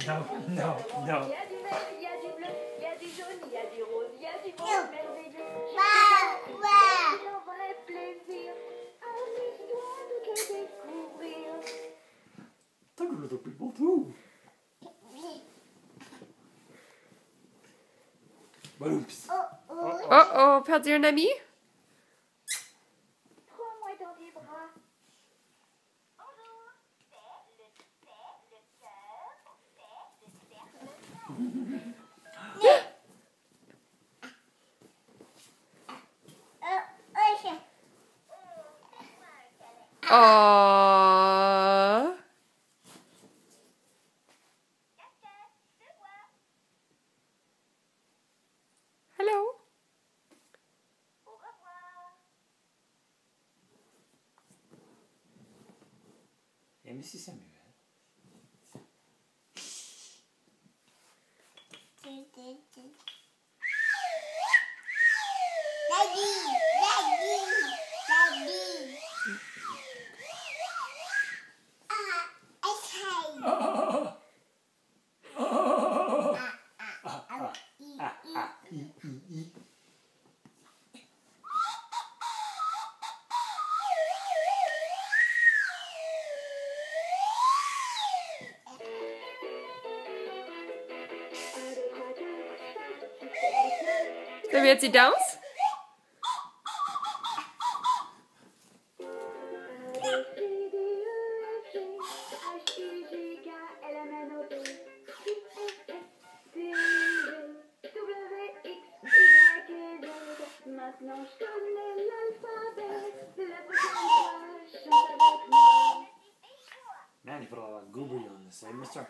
Non, non, non. Il y a du vert, il y a du bleu, il y a du jaune, il y a du rose, il y a du beau merveilleux. C'est un vrai plaisir. Amuse-toi de te découvrir. Tack för att du tog på tro. Baloops. Oh, perds un ami? Prends-moi dans tes bras. Oh. Hello. Et Monsieur Samuel. Sollen wir jetzt die Downs? Maintenant je connais l'alphabet de la prochaine fois, chante avec moi. Man, you put a lot of goobery on this, eh, mister?